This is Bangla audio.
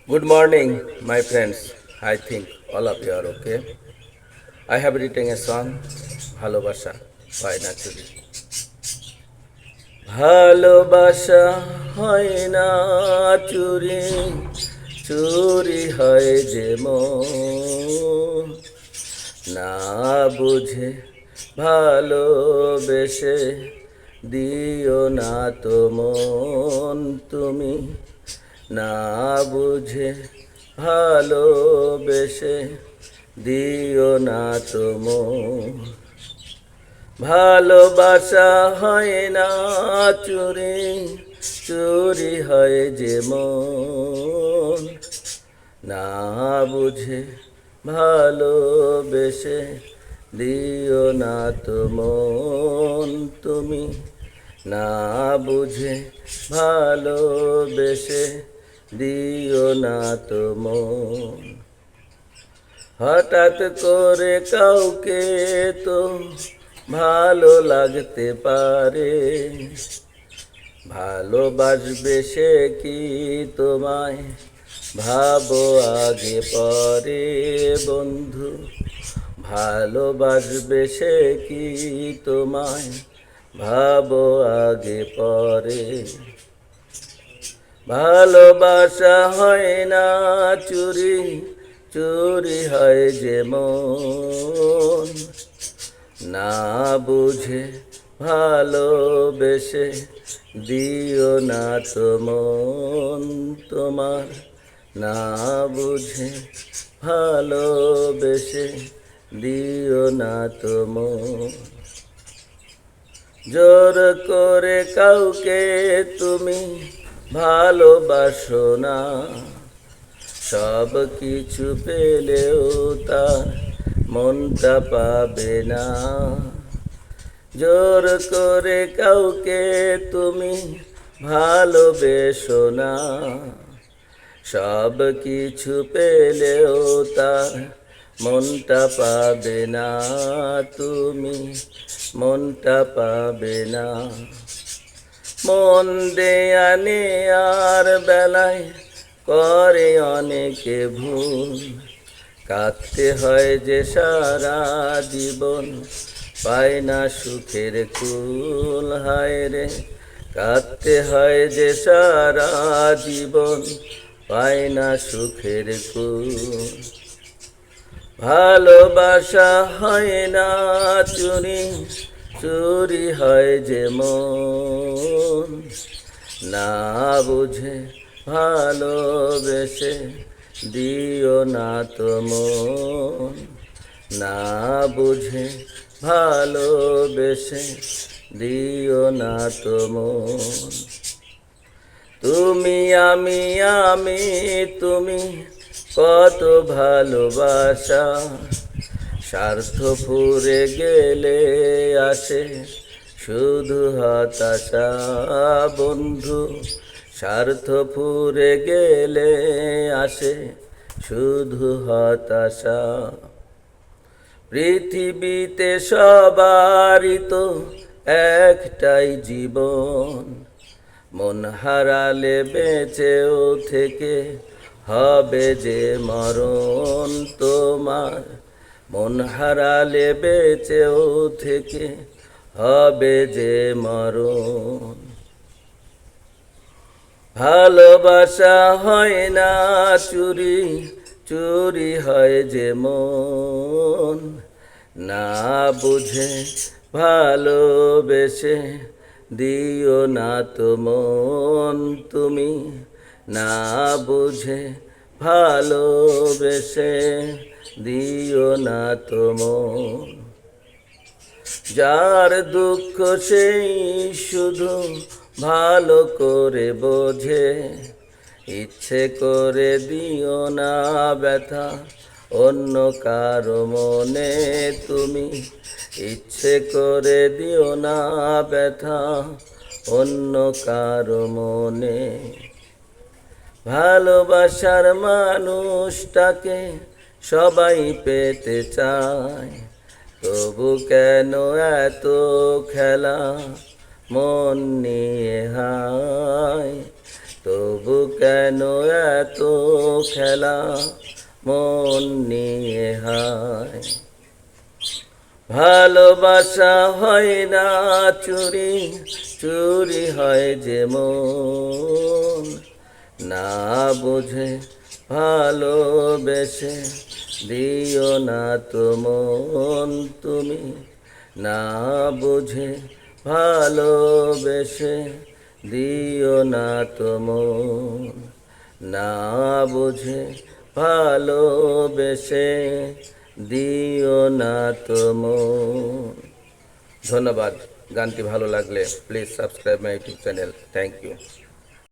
Good morning, my friends. I think all of you are okay. I have written a song, ভালোবাসা হয় না চুরি। ভালোবাসা হয় না চুরি, চুরি হয় যে মন না বুঝে ভালোবেসে দিও না তো মন তুমি না বুঝে ভালোবেসে দিও না তো মন ভালোবাসা হয় না চুরি, চুরি হয় যে মন না বুঝে ভালোবেসে দিও না তো মন তুমি না বুঝে ভালোবেসে দিও না তো মন হঠাৎ করে কাউকে তো ভালো লাগতে পারে ভালোবাসবে সে কি তোমায় ভাবো আগে পরে বন্ধু ভালোবাসবে সে কি তোমায় ভাবো আগে পরে ভালোবাসা হয় না চুরি, চুরি হয় যে মন না বুঝে ভালোবেসে দিও না তো মন তোমার না বুঝে ভালোবেসে দিও না তো মন জোর করে কাউকে তুমি ভালোবাসো না সব কিছু পেলেও তার মনটা পাবে না জোর করে কাউকে তুমি ভালোবেসো না সব কিছু পেলেও তার মনটা পাবে না তুমি মনটা পাবে না মন দেয়া নেয়ার বেলায় করে অনেকে ভুল কাঁদতে হয় যে সারা জীবন পায় না সুখের কুল হায় রে কাঁদতে হয় যে সারা জীবন পায় না সুখের কুল ভালোবাসা হয় না চুরি, চুরি হয় যে মন না বুঝে ভালোবেসে দিও না তো মন না বুঝে ভালোবেসে দিও না তো মন তুমি আমি তুমি কত ভালোবাসা স্বার্থ ফুরে গেলে আসে শুধু হতাশা বন্ধু স্বার্থ ফুরে গেলে আসে শুধু হতাশা পৃথিবীতে সবারই তো একটাই জীবন মন হারালে বেঁচেও থেকে হবে যে মরণ তোমার মন হারালে বেঁচেও থেকে হবে যে মরণ ভালোবাসা হয় না চুরি, চুরি হয় যে মন না বুঝে ভালোবেসে দিও না তো মন তুমি না বুঝে ভালোবেসে দিও না তো মন যার দুঃখ সেই শুধু ভালো করে বোঝে ইচ্ছে করে দিও না ব্যথা অন্য কারো মনে তুমি ইচ্ছে করে দিও না ব্যথা অন্য কারো মনে ভালোবাসার মানুষটাকে সবাই পেতে চায় তবু কেন এত খেলা মন নিয়ে হায় তবু কেন এত খেলা মন নিয়ে হায়। ভালোবাসা হয় না চুরি, চুরি হয় যে মন। না বুঝে ভালোবেসে দিও না তো মন তুমি। না বুঝে ভালোবেসে দিও না তো মন। না বুঝে ভালোবেসে দিও না তো মন। ধন্যবাদ। গানটি ভালো লাগলে please subscribe my YouTube channel. Thank you.